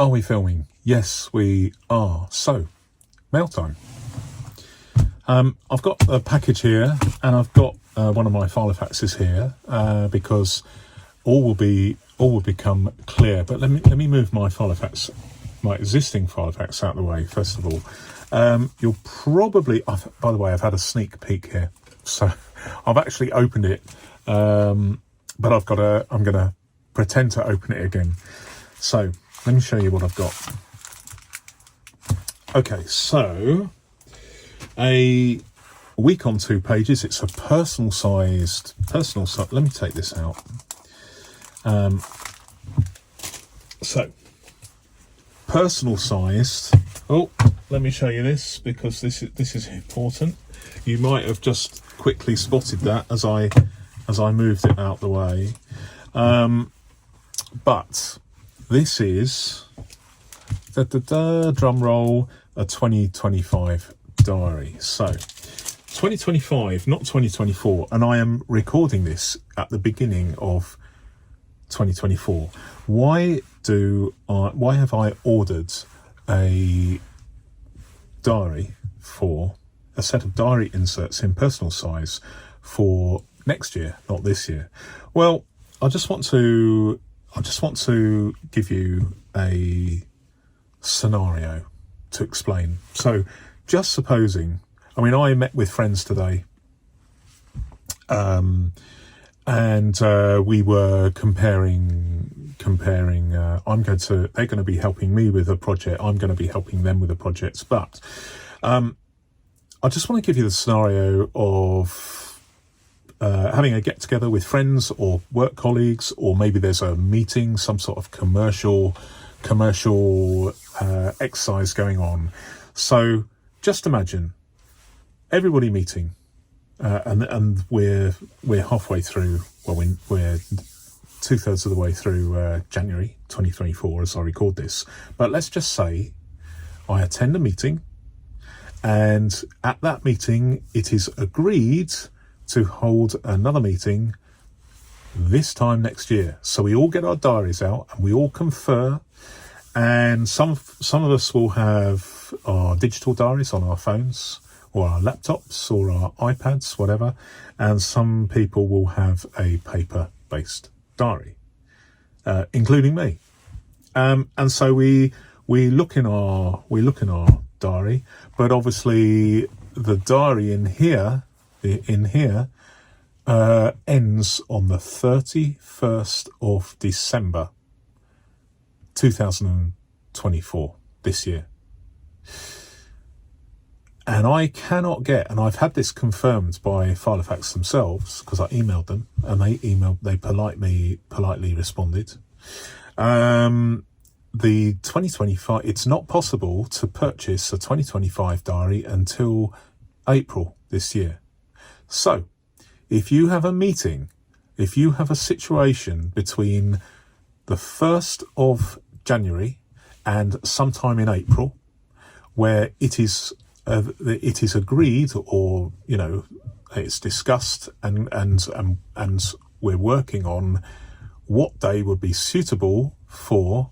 Are we filming? Yes, we are. So, mail time. I've got a package here, and I've got one of my filofaxes here because all will become clear. But let me move my existing filofax out of the way first of all. You'll probably, by the way, I've had a sneak peek here, so I've actually opened it, but I'm going to pretend to open it again. So let me show you what I've got. Okay, so a week on 2 pages. It's a personal size. Let me take this out. So personal sized. Oh, let me show you this because this is important. You might have just quickly spotted that as I moved it out the way. But this is drum roll, a 2025 diary. So 2025, not 2024, and I am recording this at the beginning of 2024. Why have I ordered a diary, for a set of diary inserts in personal size for next year, not this year? Well, I just want to give you a scenario to explain. So just supposing, I met with friends today, and we were comparing. They're going to be helping me with a project. I'm going to be helping them with a project. But I just want to give you the scenario of having a get together with friends or work colleagues, or maybe there's a meeting, some sort of commercial exercise going on. So just imagine everybody meeting, and we're halfway through. Well, we're 2/3 of the way through January 2024 as I record this. But let's just say I attend a meeting, and at that meeting it is agreed to hold another meeting this time next year. So we all get our diaries out and we all confer, and some of us will have our digital diaries on our phones or our laptops or our iPads, whatever, and some people will have a paper-based diary, including me. And so we look in our diary, but obviously the diary in here ends on the 31st of December 2024, this year. And I cannot get, and I've had this confirmed by Filofax themselves because I emailed them, and they politely responded. The 2025, it's not possible to purchase a 2025 diary until April this year. So if you have a meeting, if you have a situation between the 1st of January and sometime in April where it is agreed, or it's discussed, and we're working on what day would be suitable for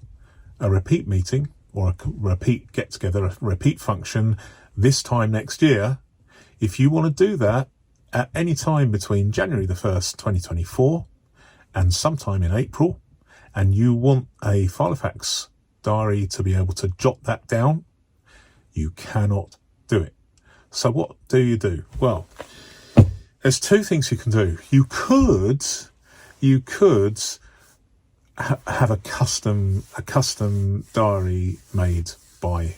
a repeat meeting or a repeat get together, a repeat function this time next year. If you want to do that at any time between January the 1st, 2024 and sometime in April, and you want a Filofax diary to be able to jot that down, you cannot do it. So what do? Well, there's 2 things you can do. You could have a custom diary made by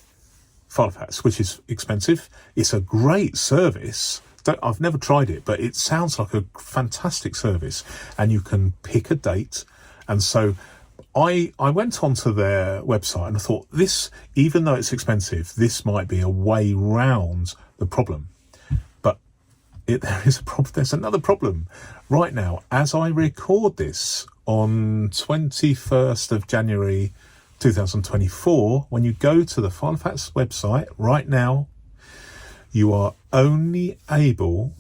Filofax, which is expensive. It's a great service. I've never tried it, but it sounds like a fantastic service, and you can pick a date. And so I went onto their website and I thought, this, even though it's expensive, this might be a way round the problem. But there is a problem. There's another problem right now. As I record this on 21st of January 2024, when you go to the Filofax website right now, you are only able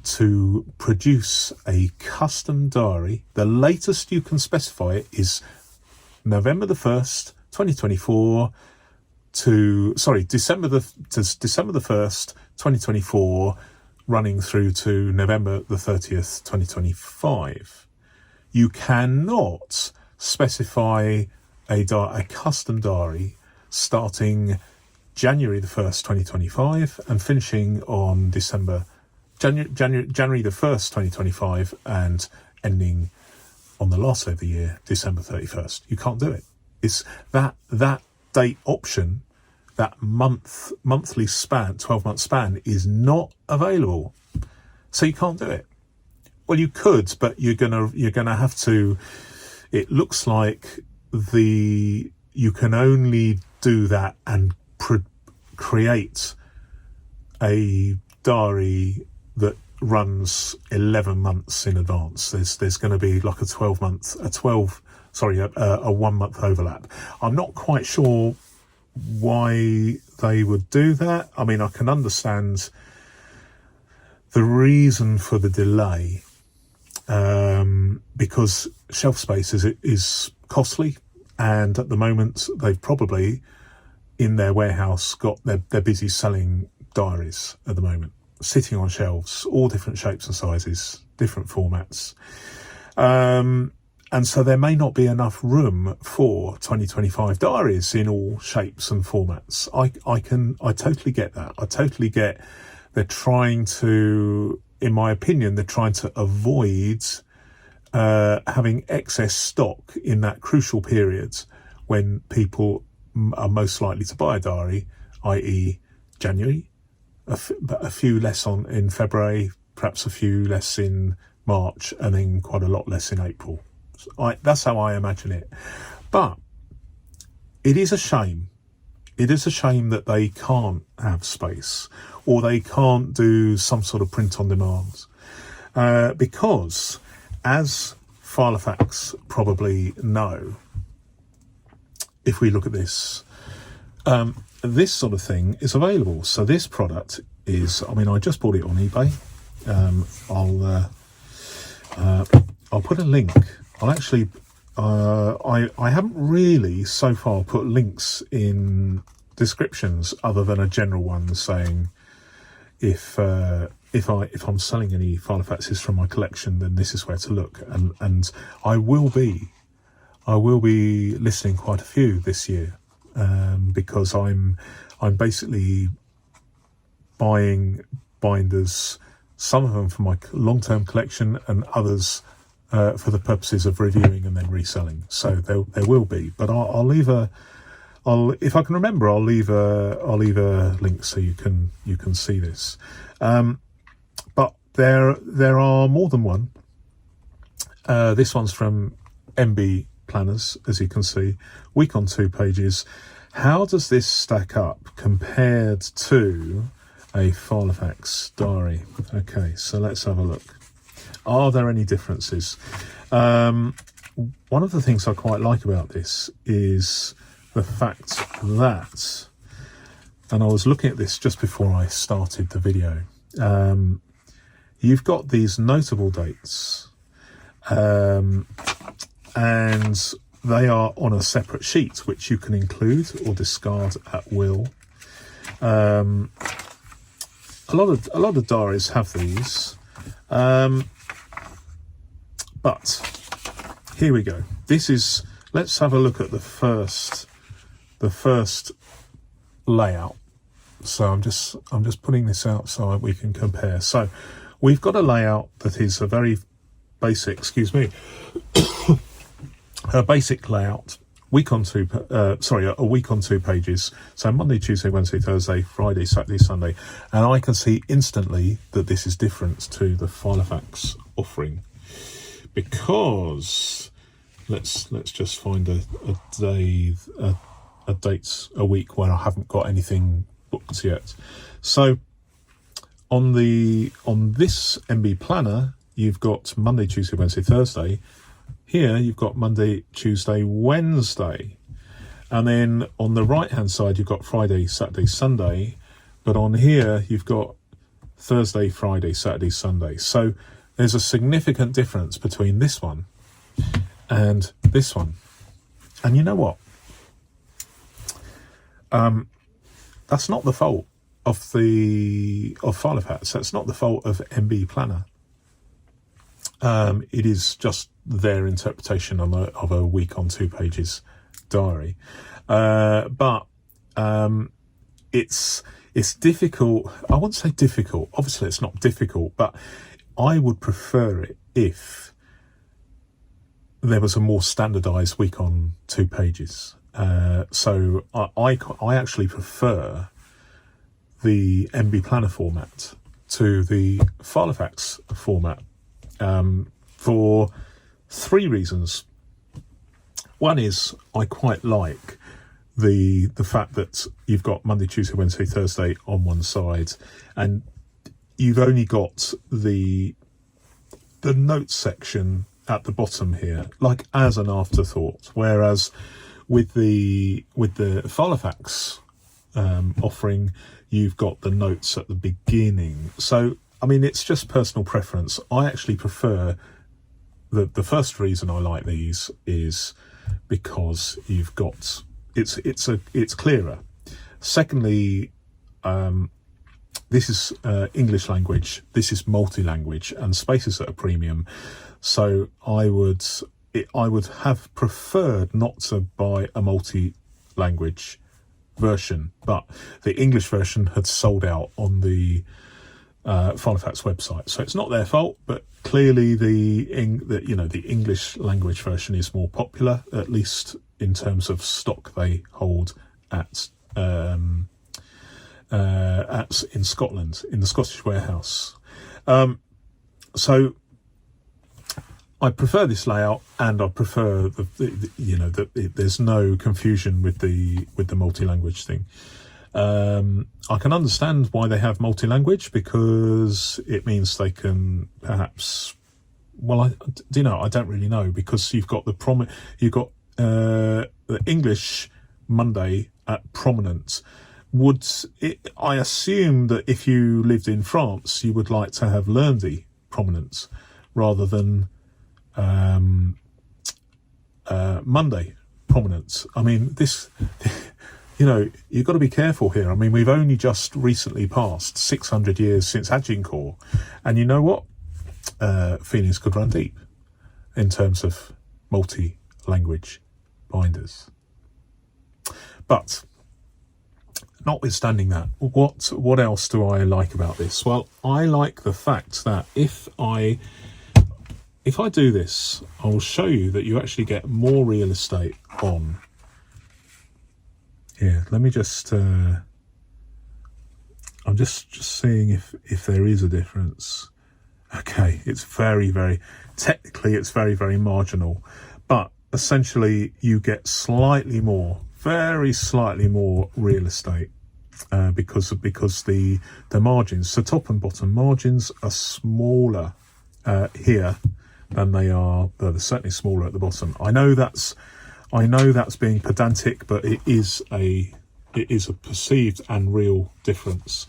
to produce a custom diary. The latest you can specify it is November the 1st, 2024 to December the 1st, 2024, running through to November the 30th, 2025. You cannot specify a custom diary starting January the 1st, 2025 and finishing on January the 1st, 2025 and ending on the last day of the year, December 31st. You can't do it. It's that date option, that monthly span, 12-month span, is not available. So you can't do it. Well, you could, but you're gonna have to. It looks like you can only do that and create a diary that runs 11 months in advance. There's going to be like a 1 month overlap. I'm not quite sure why they would do that. I mean, I can understand the reason for the delay, because shelf space is costly, and at the moment they've probably in their warehouse they're busy selling diaries at the moment, sitting on shelves, all different shapes and sizes, different formats. And so there may not be enough room for 2025 diaries in all shapes and formats. I totally get that. I totally get they're trying to, in my opinion, they're trying to avoid having excess stock in that crucial period when people are most likely to buy a diary, i.e. January, a few less in February, perhaps a few less in March, and then quite a lot less in April. That's how I imagine it. But it is a shame. It is a shame that they can't have space, or they can't do some sort of print on demand. Because, as Filofax probably know, if we look at this, this sort of thing is available. So this product is, I mean, I just bought it on eBay. I'll put a link. I'll actually, I haven't really so far put links in descriptions other than a general one saying if I'm selling any filofaxes from my collection, then this is where to look. And I will be listing quite a few this year, because I'm basically buying binders, some of them for my long-term collection and others for the purposes of reviewing and then reselling. So there will be, but I'll leave if I can remember, I'll leave a link so you can see this. But there are more than one. This one's from MB Planners, as you can see, week on 2 pages. How does this stack up compared to a Filofax diary? Okay, so let's have a look. Are there any differences? One of the things I quite like about this is the fact that, and I was looking at this just before I started the video, you've got these notable dates, and they are on a separate sheet which you can include or discard at will. A lot of diaries have these, but here we go. Let's have a look at the first layout. So I'm just putting this out so we can compare. So we've got a layout that is a very basic, a basic layout, a week on 2 pages. So Monday, Tuesday, Wednesday, Thursday, Friday, Saturday, Sunday. And I can see instantly that this is different to the Filofax offering, because let's just find a date a week where I haven't got anything booked yet. So on this MB planner, you've got Monday, Tuesday, Wednesday, Thursday. Here you've got Monday, Tuesday, Wednesday, and then on the right hand side you've got Friday, Saturday, Sunday, but on here you've got Thursday, Friday, Saturday, Sunday. So there's a significant difference between this one and this one. And you know what? That's not the fault of filofaxes. That's not the fault of MB Planner. It is just their interpretation of a week on 2 pages diary. But it's difficult. I wouldn't say difficult. Obviously, it's not difficult, but I would prefer it if there was a more standardized week on 2 pages. So I actually prefer the MB Planner format to the filofax format for 3 reasons. One is I quite like the fact that you've got Monday, Tuesday, Wednesday, Thursday on one side, and you've only got the notes section at the bottom here, like as an afterthought. Whereas with the filofax offering, you've got the notes at the beginning. So I mean, it's just personal preference. I actually prefer the first reason I like these is because you've got it's clearer. Secondly, this is English language. This is multi-language, and space is at a premium. So I would have preferred not to buy a multi-language version, but the English version had sold out on the filofax website, so it's not their fault. But clearly, the English language version is more popular, at least in terms of stock they hold at in Scotland, in the Scottish warehouse. So I prefer this layout, and I prefer that there's no confusion with the multi-language thing. I can understand why they have multi-language, because it means they can perhaps, well, I don't really know, because you've got the English Monday at prominent. I assume that if you lived in France, you would like to have lundi prominent rather than Monday prominent. I mean, this, you've got to be careful here. I mean, we've only just recently passed 600 years since Agincourt, and you know what? Feelings could run deep in terms of multi-language binders. But notwithstanding that, what else do I like about this? Well, I like the fact that if I do this, I will show you that you actually get more real estate on. Here, let me just, I'm just seeing if there is a difference. Okay, it's very, very, technically it's very, very marginal, but essentially you get slightly more, very slightly more real estate because the margins, so top and bottom margins are smaller here than they are, they're certainly smaller at the bottom. I know that's being pedantic, but it is a perceived and real difference.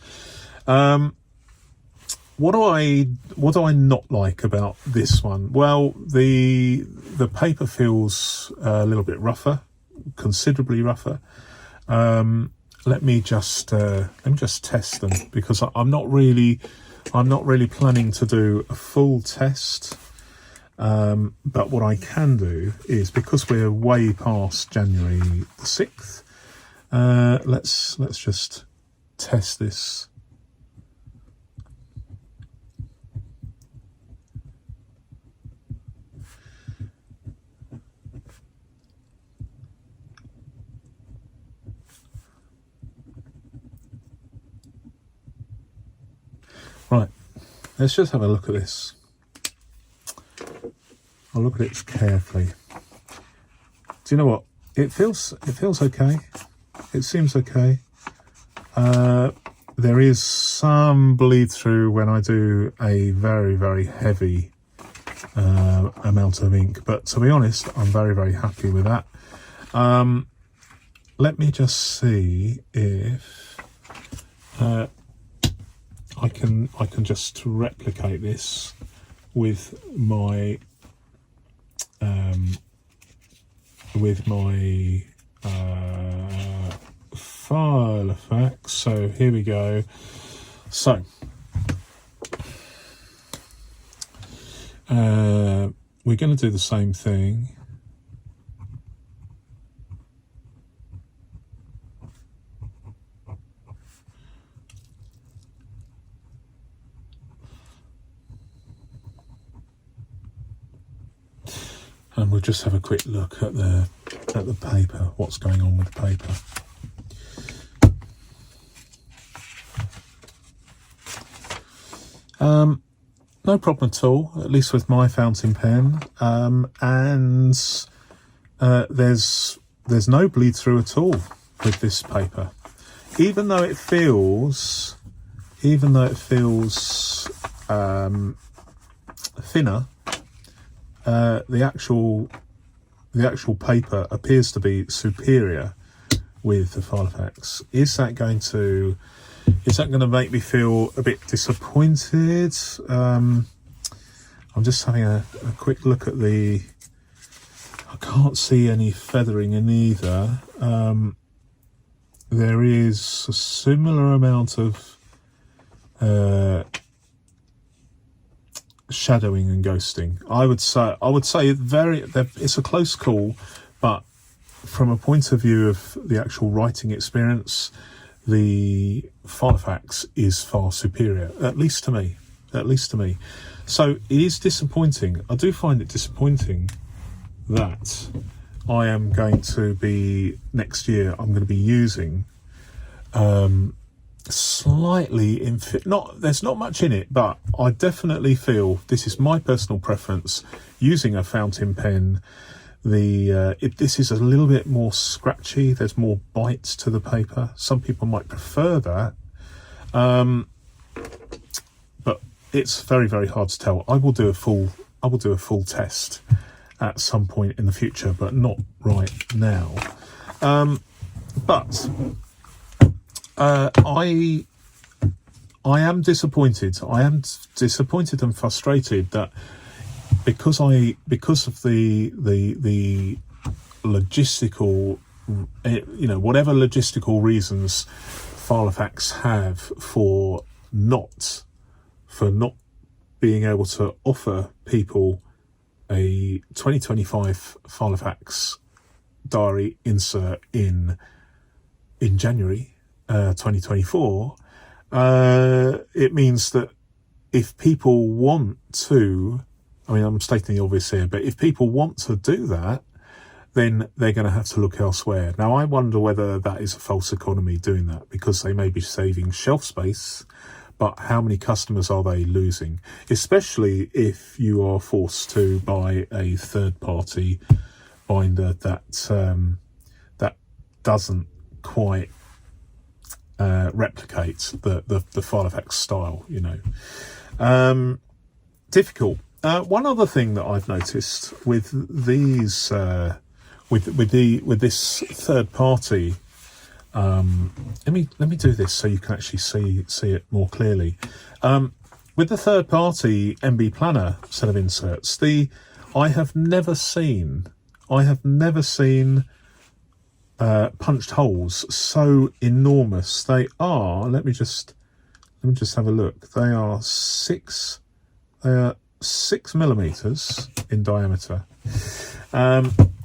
What do I not like about this one? Well, the paper feels a little bit rougher, considerably rougher. Let me just test them, because I'm not really planning to do a full test. But what I can do is, because we're way past January the 6th, let's just test this. Right, let's just have a look at this. I'll look at it carefully. Do you know what? It feels okay. It seems okay. There is some bleed through when I do a very, very heavy amount of ink, but to be honest, I'm very, very happy with that. Let me just see if I can just replicate this with my filofax. So here we go. So we're going to do the same thing. And we'll just have a quick look at the paper, what's going on with the paper. No problem at all, at least with my fountain pen. And there's no bleed through at all with this paper, even though it feels thinner. The actual paper appears to be superior with the filofax. Is that going to make me feel a bit disappointed? I'm just having a quick look at I can't see any feathering in either. There is a similar amount of shadowing and ghosting. I would say it's a close call, but from a point of view of the actual writing experience, the filofax is far superior, at least to me. So it is disappointing. I do find it disappointing that I am going to be, next year, I'm going to be using slightly there's not much in it, but I definitely feel, this is my personal preference, using a fountain pen, this is a little bit more scratchy. There's more bite to the paper. Some people might prefer that, but it's very, very hard to tell. I will do a full test at some point in the future, but not right now. But I am disappointed. I am disappointed and frustrated that because of the logistical, whatever logistical reasons filofax have for not being able to offer people a 2025 filofax diary insert in January 2024, it means that if people want to, I'm stating the obvious here, but if people want to do that, then they're going to have to look elsewhere. Now, I wonder whether that is a false economy doing that, because they may be saving shelf space, but how many customers are they losing? Especially if you are forced to buy a third-party binder that doesn't quite replicate the filofax style, difficult. One other thing that I've noticed with these, with this third party, let me do this so you can actually see it more clearly. With the third party MB Planner set of inserts, I have never seen punched holes so enormous. They are, let me just have a look. They are 6 millimeters in diameter,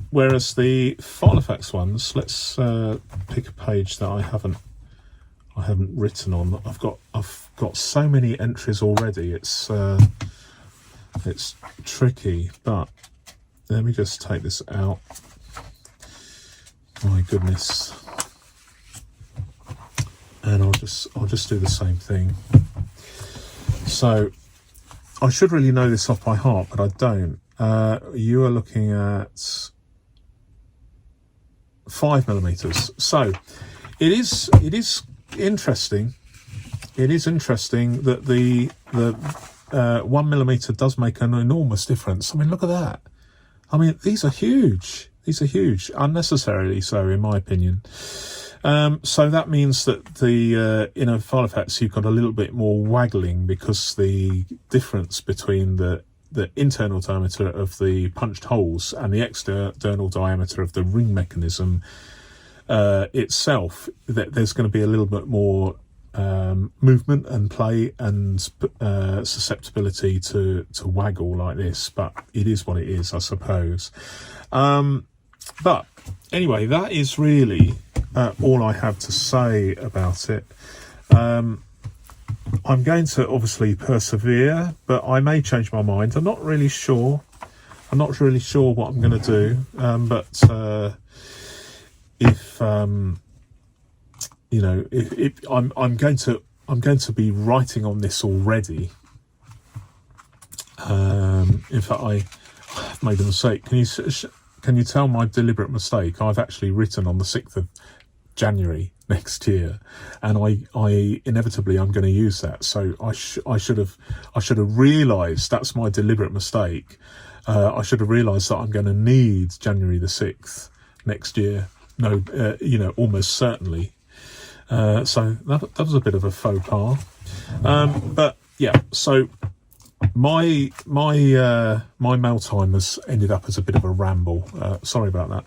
whereas the filofax ones, let's pick a page that I haven't written on. I've got so many entries already. It's tricky, but let me just take this out. My goodness. And I'll just do the same thing. So I should really know this off by heart, but I don't. You are looking at 5 millimeters. So it is interesting. It is interesting that the 1 millimeter does make an enormous difference. Look at that. These are huge. These are huge, unnecessarily so, in my opinion. So that means that the in a filofax you've got a little bit more waggling, because the difference between the internal diameter of the punched holes and the external diameter of the ring mechanism itself, that there's going to be a little bit more movement and play and susceptibility to waggle like this, but it is what it is, I suppose. But anyway, that is really all I have to say about it. I'm going to obviously persevere, but I may change my mind. I'm not really sure what I'm going to do. But if I'm going to be writing on this already. In fact, I've made a mistake. Can you tell my deliberate mistake? I've actually written on the 6th of January next year, and I inevitably I'm going to use that. So I should have realised that's my deliberate mistake. I should have realised that I'm going to need January the 6th next year. No, almost certainly. So that was a bit of a faux pas. But yeah, so my mail time has ended up as a bit of a ramble. Sorry about that.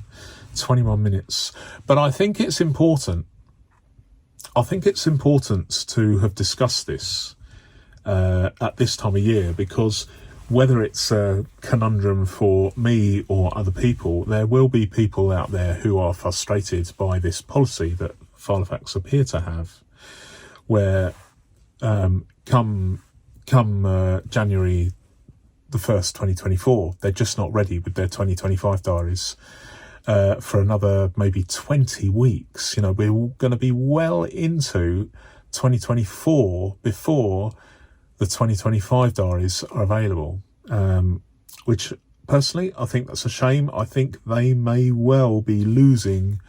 21 minutes. But I think it's important. I think it's important to have discussed this at this time of year, because whether it's a conundrum for me or other people, there will be people out there who are frustrated by this policy that Filofax appear to have, where come January the 1st, 2024, they're just not ready with their 2025 diaries for another maybe 20 weeks. We're going to be well into 2024 before the 2025 diaries are available, which personally I think that's a shame. I think they may well be losing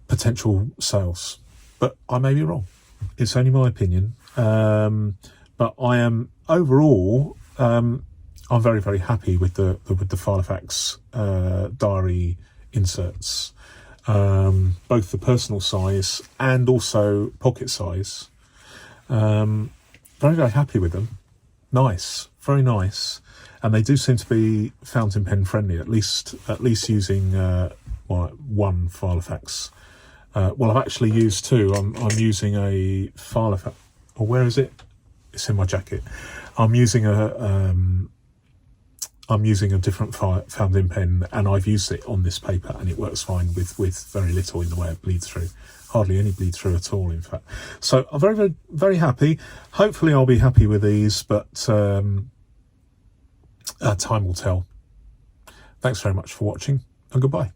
potential sales, but I may be wrong. It's only my opinion. But I am overall, I'm very, very happy with the Filofax diary inserts, both the personal size and also pocket size. Very, very happy with them. Nice, very nice, and they do seem to be fountain pen friendly. At least using one Filofax. Well, I've actually used two. I'm using a Filofax. Or where is it? It's in my jacket. I'm using a different fountain pen, and I've used it on this paper, and it works fine with very little in the way of bleed through. Hardly any bleed through at all, in fact. So I'm very, very, very happy. Hopefully I'll be happy with these, but time will tell. Thanks very much for watching, and goodbye.